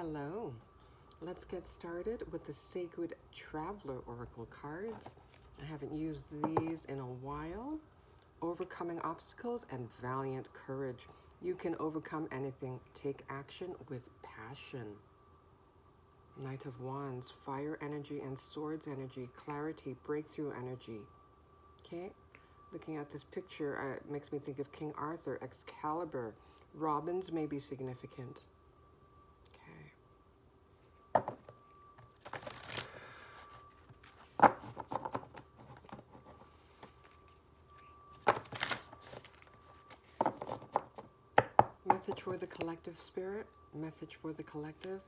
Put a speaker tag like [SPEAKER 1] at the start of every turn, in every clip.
[SPEAKER 1] Hello. Let's get started with the Sacred Traveler Oracle cards. I haven't used these in a while. Overcoming obstacles and valiant courage. You can overcome anything. Take action with passion. Knight of Wands, fire energy and swords energy, clarity, breakthrough energy. Okay, looking at this picture, it makes me think of King Arthur, Excalibur. Robins may be significant. Message for the collective spirit. Message for the collective.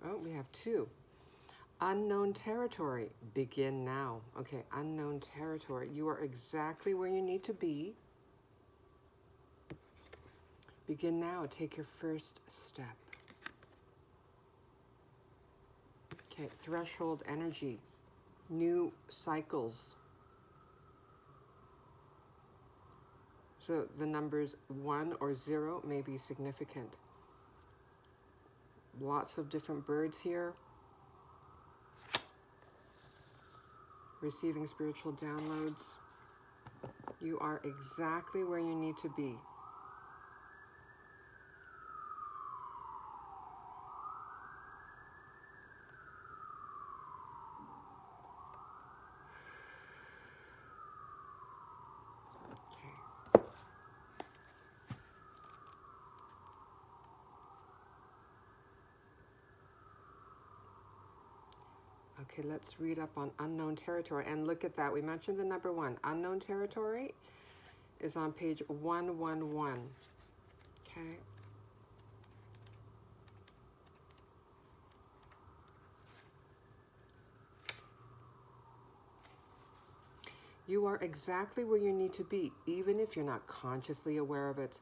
[SPEAKER 1] Oh, we have two. Unknown territory, begin now. Okay, unknown territory. You are exactly where you need to be. Begin now, take your first step. Okay, threshold energy, new cycles. So the numbers 1 or 0 may be significant. Lots of different birds here. Receiving spiritual downloads. You are exactly where you need to be. Okay, let's read up on unknown territory. And look at that. We mentioned the number 1. Unknown territory is on page 111. Okay. You are exactly where you need to be, even if you're not consciously aware of it.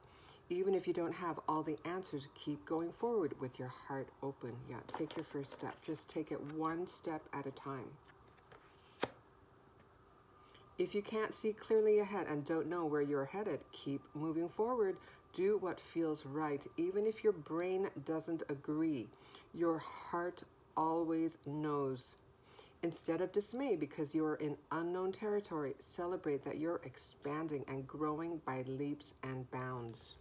[SPEAKER 1] Even if you don't have all the answers, keep going forward with your heart open. Yeah, take your first step. Just take it one step at a time. If you can't see clearly ahead and don't know where you're headed, keep moving forward. Do what feels right, even if your brain doesn't agree. Your heart always knows. Instead of dismay because you are in unknown territory, celebrate that you're expanding and growing by leaps and bounds.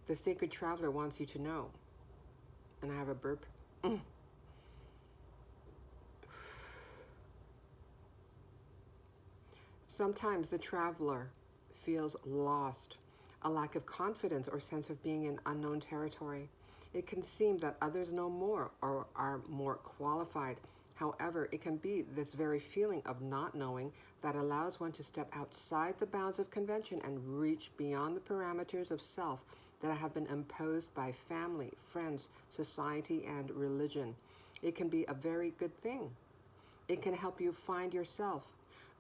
[SPEAKER 1] The Sacred Traveler wants you to know, and I have a burp. Sometimes the traveler feels lost, a lack of confidence or sense of being in unknown territory. It can seem that others know more or are more qualified. However, it can be this very feeling of not knowing that allows one to step outside the bounds of convention and reach beyond the parameters of self that have been imposed by family, friends, society, and religion. It can be a very good thing. It can help you find yourself.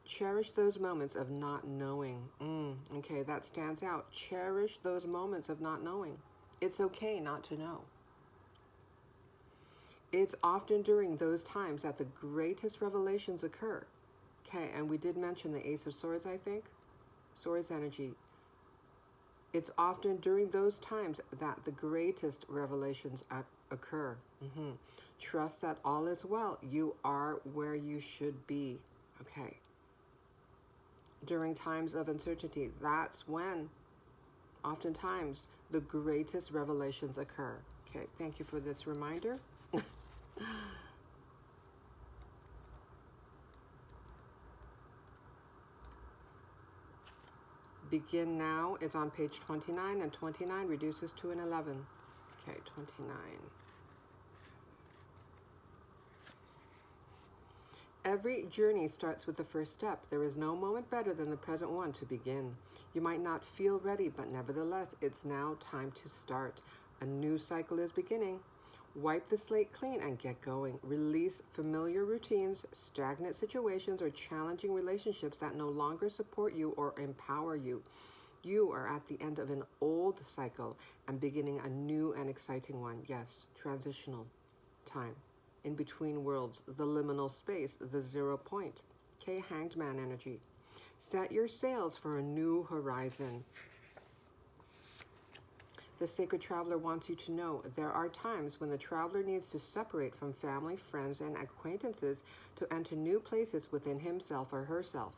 [SPEAKER 1] Cherish those moments of not knowing. Okay, that stands out. Cherish those moments of not knowing. It's okay not to know. It's often during those times that the greatest revelations occur. Okay, and we did mention the Ace of Swords, I think. Swords energy. It's often during those times that the greatest revelations occur. Trust that all is well. You are where you should be. Okay. During times of uncertainty, that's when, oftentimes, the greatest revelations occur. Okay, thank you for this reminder. Begin now is on page 29, and 29 reduces to an 11. Okay, 29. Every journey starts with the first step. There is no moment better than the present one to begin. You might not feel ready, but nevertheless, it's now time to start. A new cycle is beginning. Wipe the slate clean and get going. Release familiar routines, stagnant situations, or challenging relationships that no longer support you or empower you. You are at the end of an old cycle and beginning a new and exciting one. Yes, transitional time. In between worlds, the liminal space, the 0 point. Okay, Hanged Man energy. Set your sails for a new horizon. The Sacred Traveler wants you to know there are times when the traveler needs to separate from family, friends, and acquaintances to enter new places within himself or herself.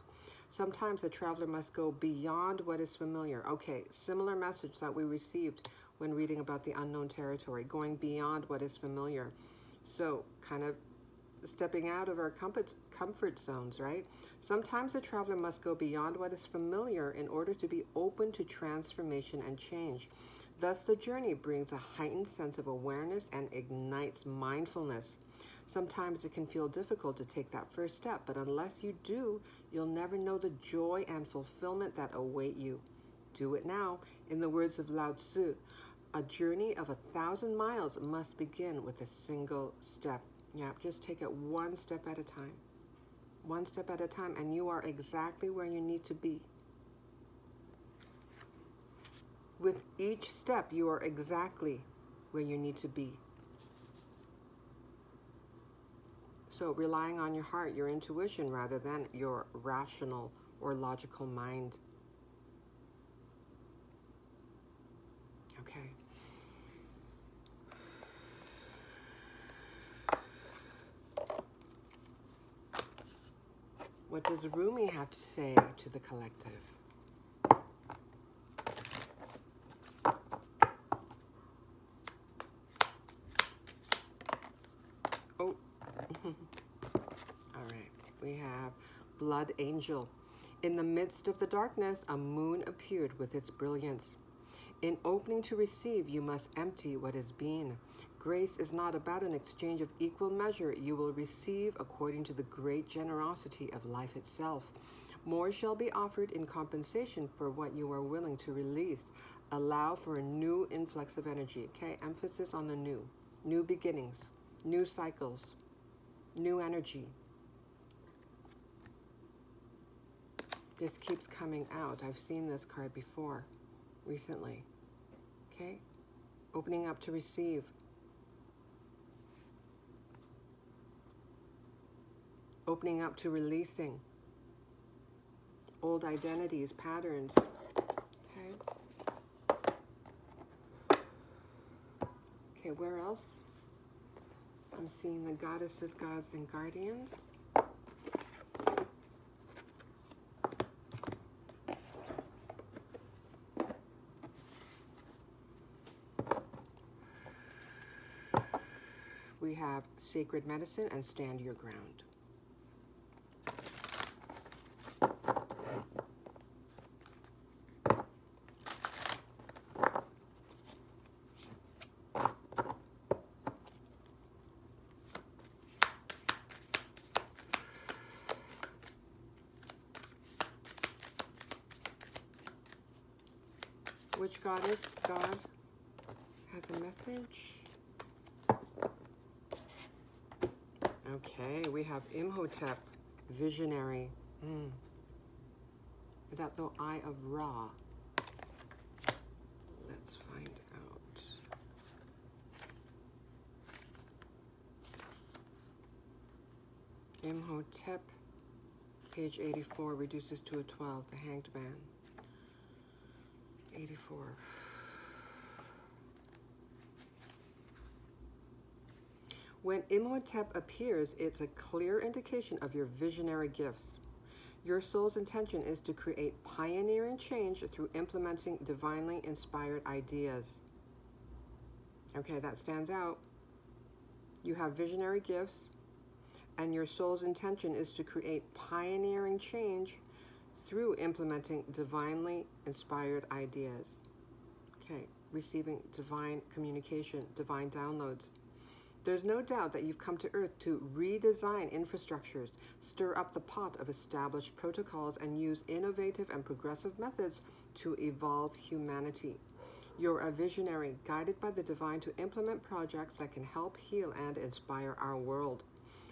[SPEAKER 1] Sometimes the traveler must go beyond what is familiar. Okay, similar message that we received when reading about the unknown territory, going beyond what is familiar. So, kind of stepping out of our comfort zones, right? Sometimes the traveler must go beyond what is familiar in order to be open to transformation and change. Thus, the journey brings a heightened sense of awareness and ignites mindfulness. Sometimes it can feel difficult to take that first step, but unless you do, you'll never know the joy and fulfillment that await you. Do it now. In the words of Lao Tzu, a journey of 1,000 miles must begin with a single step. Yeah, just take it one step at a time. One step at a time, and you are exactly where you need to be. With each step, you are exactly where you need to be. So relying on your heart, your intuition, rather than your rational or logical mind. Okay. What does Rumi have to say to the collective? Oh, all right. We have Blood Angel. In the midst of the darkness, a moon appeared with its brilliance. In opening to receive, you must empty what has been. Grace is not about an exchange of equal measure. You will receive according to the great generosity of life itself. More shall be offered in compensation for what you are willing to release. Allow for a new influx of energy. Okay, emphasis on the new. New beginnings, new cycles, new energy. This keeps coming out. I've seen this card before, recently. Okay, opening up to receive. Opening up to releasing old identities, patterns. Okay, where else? I'm seeing the goddesses, gods, and guardians. We have sacred medicine and stand your ground. Which goddess, god, has a message? Okay, we have Imhotep, visionary. Is that the Eye of Ra? Let's find out. Imhotep, page 84, reduces to a 12, the Hanged Man. 84. When Imhotep appears, it's a clear indication of your visionary gifts. Your soul's intention is to create pioneering change through implementing divinely inspired ideas. Okay, that stands out. You have visionary gifts, and your soul's intention is to create pioneering change through implementing divinely inspired ideas. Okay, receiving divine communication, divine downloads. There's no doubt that you've come to Earth to redesign infrastructures, stir up the pot of established protocols, and use innovative and progressive methods to evolve humanity. You're a visionary, guided by the divine to implement projects that can help heal and inspire our world.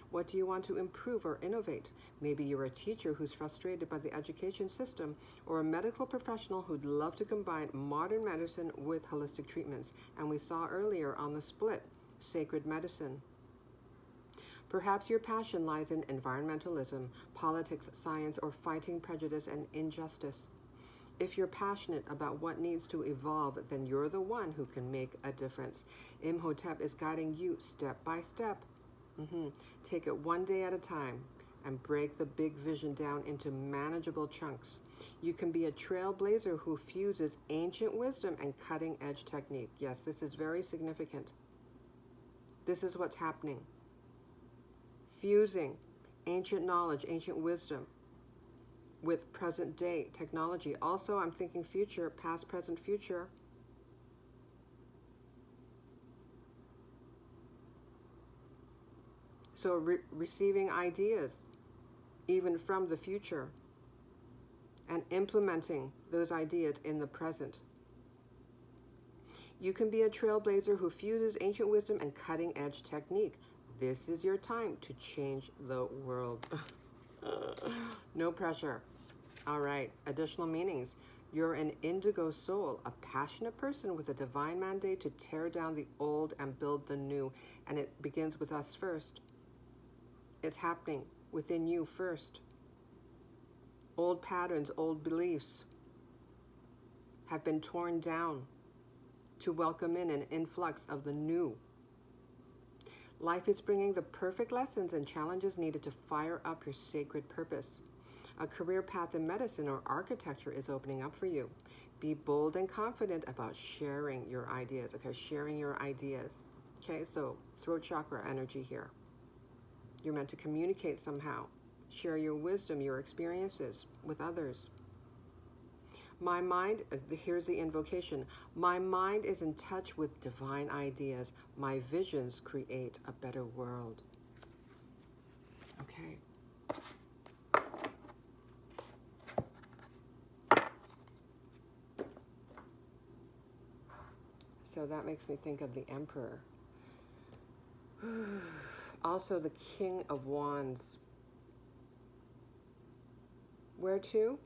[SPEAKER 1] What do you want to improve or innovate? Maybe you're a teacher who's frustrated by the education system, or a medical professional who'd love to combine modern medicine with holistic treatments. And we saw earlier on the split, sacred medicine. Perhaps your passion lies in environmentalism, politics, science, or fighting prejudice and injustice. If you're passionate about what needs to evolve, then you're the one who can make a difference. Imhotep is guiding you step by step. Take it one day at a time and break the big vision down into manageable chunks. You can be a trailblazer who fuses ancient wisdom and cutting-edge technique. Yes, this is very significant. This is what's happening. Fusing ancient knowledge, ancient wisdom with present-day technology. Also, I'm thinking future, past, present, future. So receiving ideas, even from the future, and implementing those ideas in the present. You can be a trailblazer who fuses ancient wisdom and cutting-edge technique. This is your time to change the world. No pressure. All right, additional meanings. You're an indigo soul, a passionate person with a divine mandate to tear down the old and build the new. And it begins with us first. It's happening within you first. Old patterns, old beliefs have been torn down to welcome in an influx of the new. Life is bringing the perfect lessons and challenges needed to fire up your sacred purpose. A career path in medicine or architecture is opening up for you. Be bold and confident about sharing your ideas. Okay, sharing your ideas. Okay, so throat chakra energy here. You're meant to communicate somehow. Share your wisdom, your experiences with others. My mind, here's the invocation. My mind is in touch with divine ideas. My visions create a better world. Okay. So that makes me think of the Emperor. Also the King of Wands. Where to?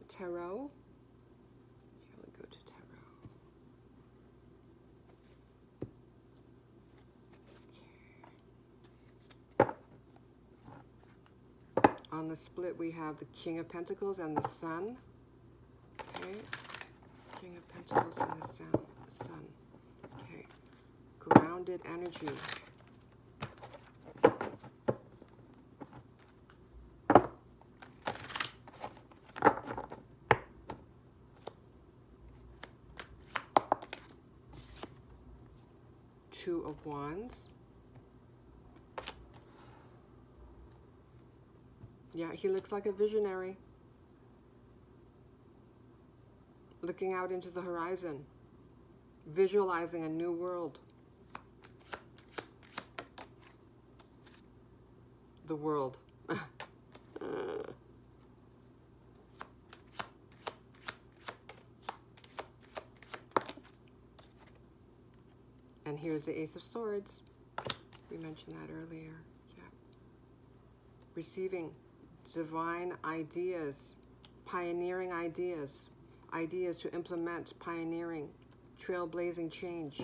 [SPEAKER 1] Tarot? Here we go to tarot. Okay. On the split we have the King of Pentacles and the Sun. Okay. King of Pentacles and the Sun. Okay. Grounded energy. Two of Wands. Yeah, he looks like a visionary. Looking out into the horizon. Visualizing a new world. The world. And here's the Ace of Swords. We mentioned that earlier. Yeah. Receiving divine ideas, pioneering ideas, ideas to implement, pioneering, trailblazing change.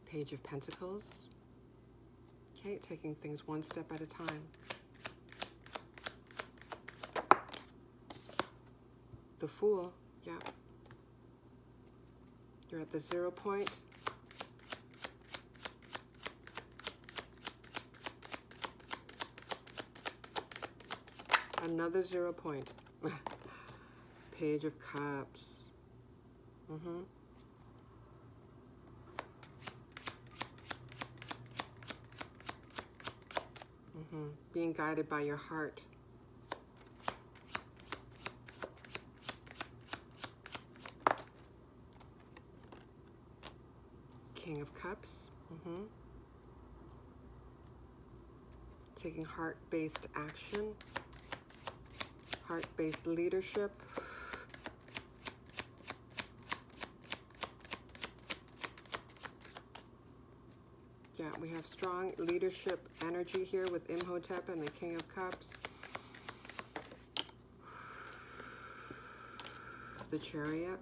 [SPEAKER 1] Page of Pentacles. Okay, taking things one step at a time. The Fool, yeah. You're at the 0 point. Another 0 point. Page of Cups. Being guided by your heart. King of Cups. taking heart-based action, heart-based leadership. Yeah, we have strong leadership energy here with Imhotep and the King of Cups. The Chariot.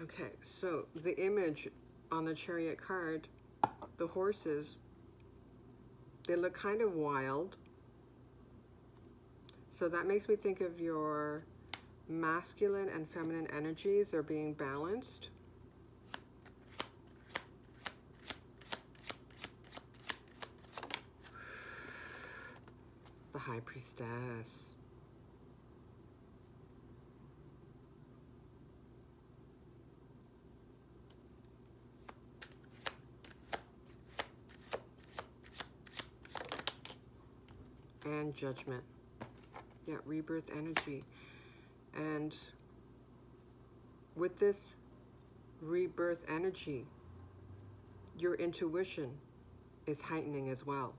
[SPEAKER 1] Okay, so the image on the Chariot card, the horses, they look kind of wild. So that makes me think of your masculine and feminine energies are being balanced. The High Priestess. And Judgment. Yeah, rebirth energy. And with this rebirth energy, your intuition is heightening as well.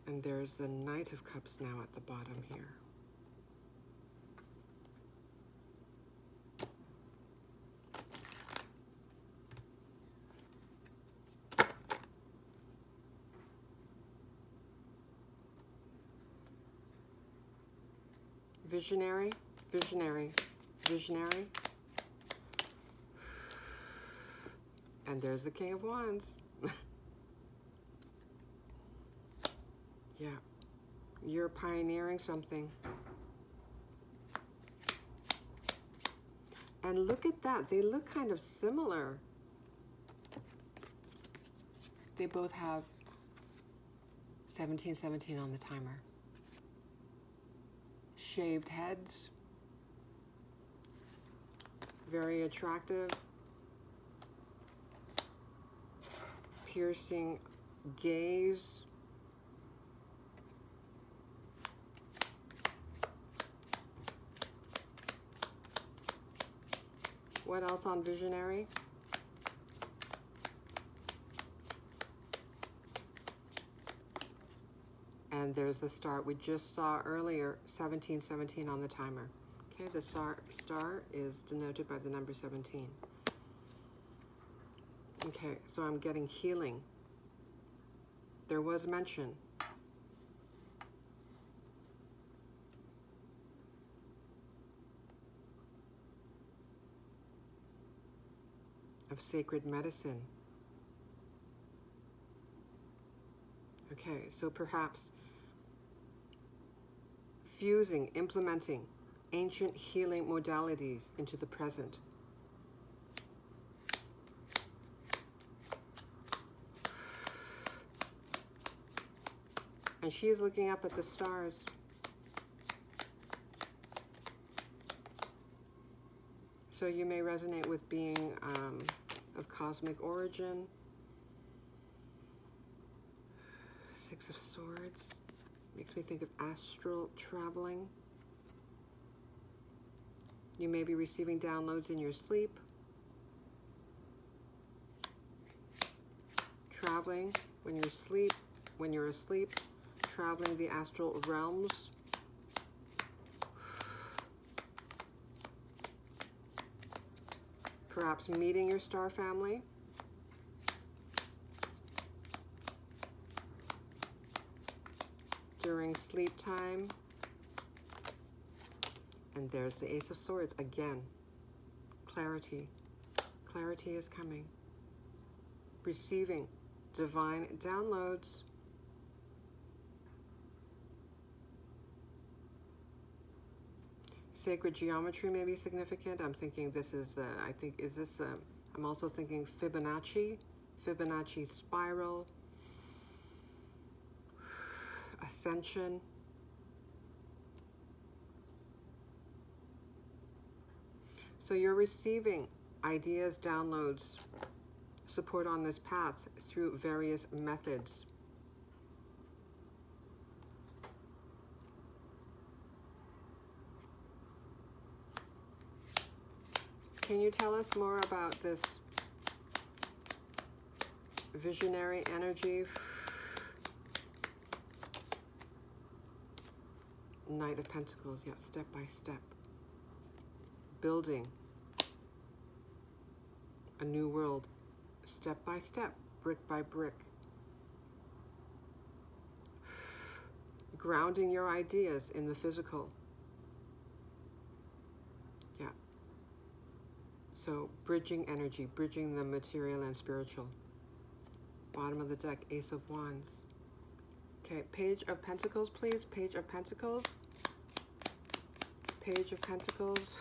[SPEAKER 1] And there's the Knight of Cups now at the bottom here. Visionary, visionary, visionary. And there's the King of Wands. Yeah, you're pioneering something. And look at that, they look kind of similar. They both have 1717 on the timer. Shaved heads. Very attractive. Piercing gaze. What else on Visionary? And there's the star we just saw earlier, 1717 on the timer. Okay, the star is denoted by the number 17. Okay, so I'm getting healing. There was mention of sacred medicine. Okay, so perhaps fusing, implementing ancient healing modalities into the present. And she is looking up at the stars. So you may resonate with being of cosmic origin. Six of Swords makes me think of astral traveling. You may be receiving downloads in your sleep. Traveling when you're asleep, traveling the astral realms. Perhaps meeting your star family. During sleep time. And there's the Ace of Swords again. Clarity. Clarity is coming. Receiving divine downloads. Sacred geometry may be significant. I'm thinking this is the, I'm also thinking Fibonacci spiral, ascension. So you're receiving ideas, downloads, support on this path through various methods. Can you tell us more about this visionary energy? Knight of Pentacles, yeah, step by step. Building a new world, step by step, brick by brick. Grounding your ideas in the physical. Yeah. So bridging energy, bridging the material and spiritual. Bottom of the deck, Ace of Wands. Okay, Page of Pentacles, please. Page of Pentacles. Page of Pentacles.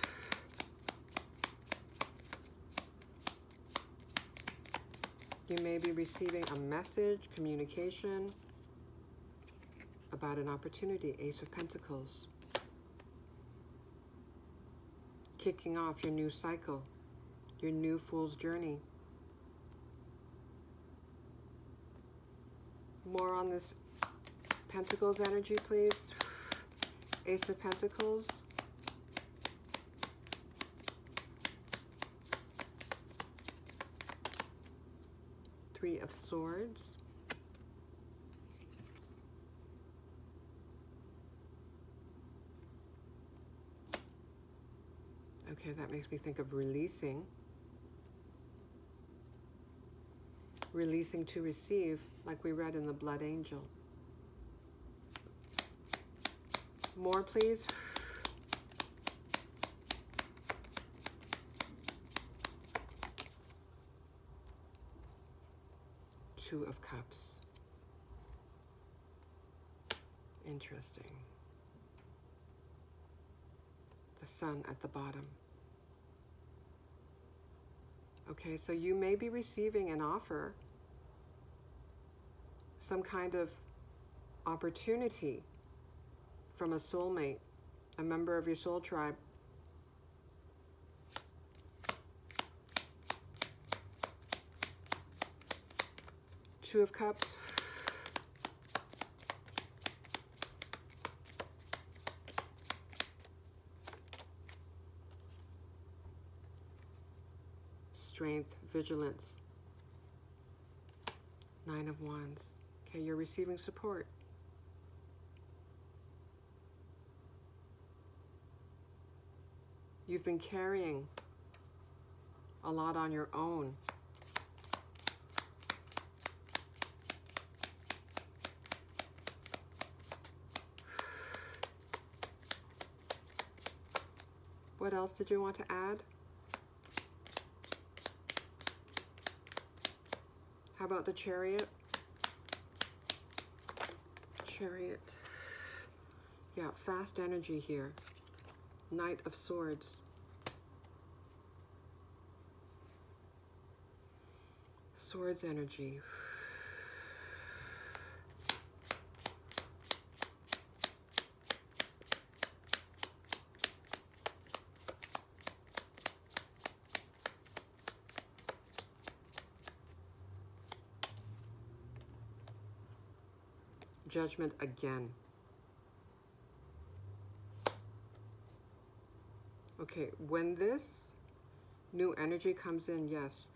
[SPEAKER 1] You may be receiving a message, communication about an opportunity. Ace of Pentacles. Kicking off your new cycle, your new fool's journey. More on this Pentacles energy, please. Ace of Pentacles. Three of Swords. Okay, that makes me think of releasing. Releasing to receive, like we read in the Blood Angel. More, please. Two of Cups. Interesting. The Sun at the bottom. Okay, so you may be receiving an offer, some kind of opportunity from a soulmate, a member of your soul tribe. Two of Cups. Strength, vigilance. Nine of Wands. Okay, you're receiving support. You've been carrying a lot on your own. What else did you want to add? How about the Chariot? Chariot. Yeah, fast energy here. Knight of Swords. Swords energy. Judgment again. Okay, when this new energy comes in, yes,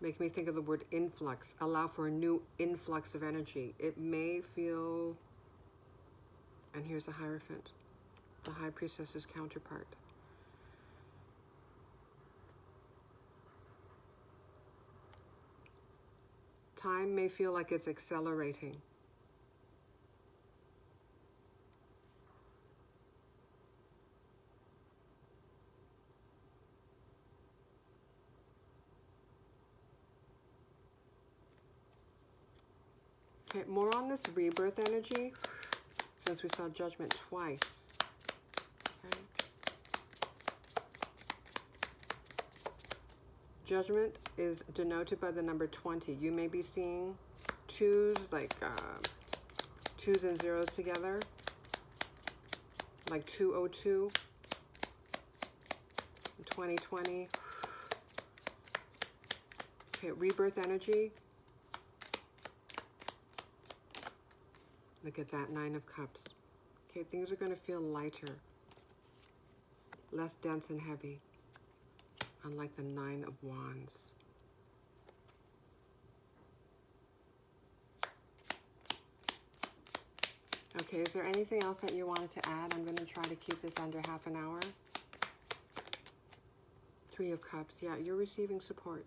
[SPEAKER 1] make me think of the word influx. Allow for a new influx of energy. It may feel, and here's the Hierophant, the High Priestess's counterpart. Time may feel like it's accelerating. Okay, more on this rebirth energy, since we saw Judgment twice. Okay. Judgment is denoted by the number 20. You may be seeing twos, like twos and zeros together, like 202. 2020. Okay, rebirth energy. Look at that, 9 of Cups. Okay, things are going to feel lighter, less dense and heavy, unlike the 9 of Wands. Okay, is there anything else that you wanted to add? I'm going to try to keep this under half an hour. 3 of Cups. Yeah, you're receiving support.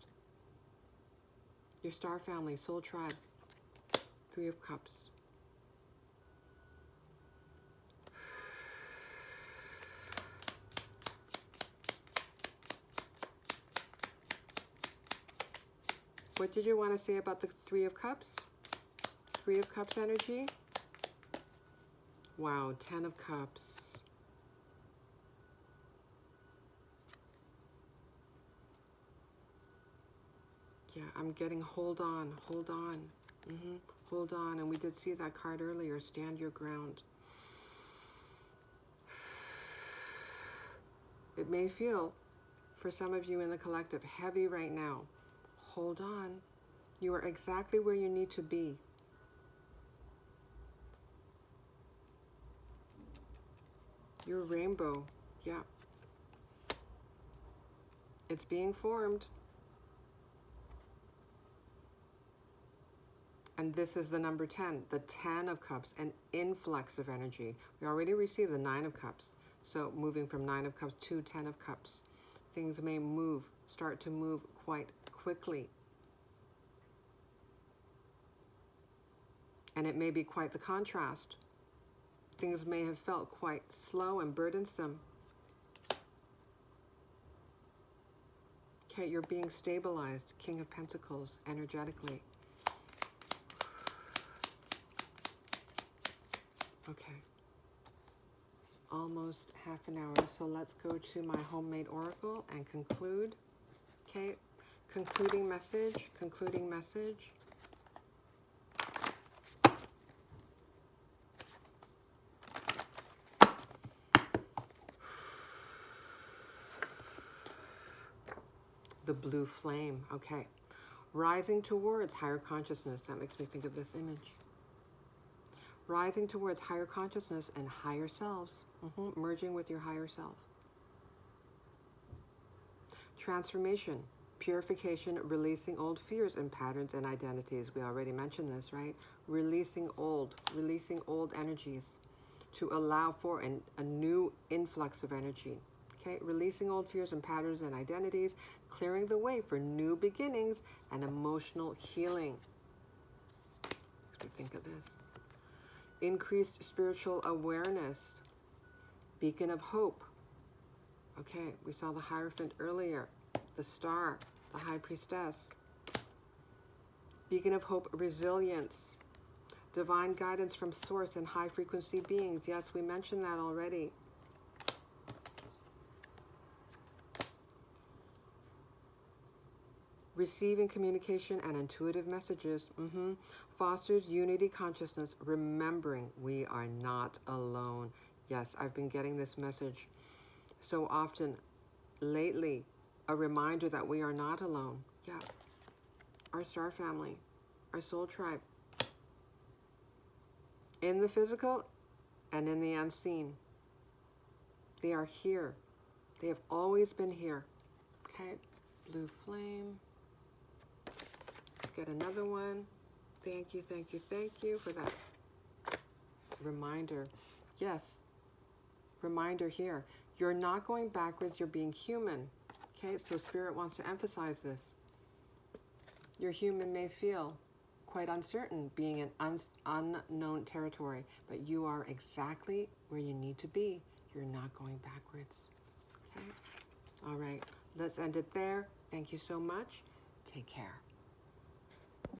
[SPEAKER 1] Your star family, soul tribe. 3 of Cups. What did you want to say about the 3 of Cups? 3 of Cups energy. Wow, 10 of Cups. Yeah, I'm getting hold on, hold on. Hold on, and we did see that card earlier, stand your ground. It may feel, for some of you in the collective, heavy right now. Hold on. You are exactly where you need to be. Your rainbow, yeah. It's being formed. And this is the number 10, the 10 of Cups, an influx of energy. We already received the 9 of Cups. So moving from 9 of Cups to 10 of Cups. Things may start to move quite quickly. And it may be quite the contrast. Things may have felt quite slow and burdensome. Okay, you're being stabilized, King of Pentacles, energetically. Okay. Almost half an hour, so let's go to my homemade oracle and conclude. Okay, concluding message, concluding message. The blue flame, okay. Rising towards higher consciousness, that makes me think of this image. Rising towards higher consciousness and higher selves, merging with your higher self. Transformation, purification, releasing old fears and patterns and identities. We already mentioned this, right? Releasing old energies to allow for a new influx of energy. Okay, releasing old fears and patterns and identities, clearing the way for new beginnings and emotional healing. What do you think of this? Increased spiritual awareness, beacon of hope. Okay, we saw the Hierophant earlier, the star, the High Priestess. Beacon of hope, resilience, divine guidance from source and high frequency beings. Yes, we mentioned that already. Receiving communication and intuitive messages. Fosters unity consciousness, remembering we are not alone. Yes, I've been getting this message so often lately. A reminder that we are not alone. Yeah. Our star family, our soul tribe. In the physical and in the unseen. They are here. They have always been here. Okay. Blue flame. Get another one. Thank you, thank you, thank you for that reminder. Yes, reminder here. You're not going backwards, you're being human. Okay, so Spirit wants to emphasize this. Your human may feel quite uncertain being in unknown territory, but you are exactly where you need to be. You're not going backwards. Okay? All right, let's end it there. Thank you so much. Take care.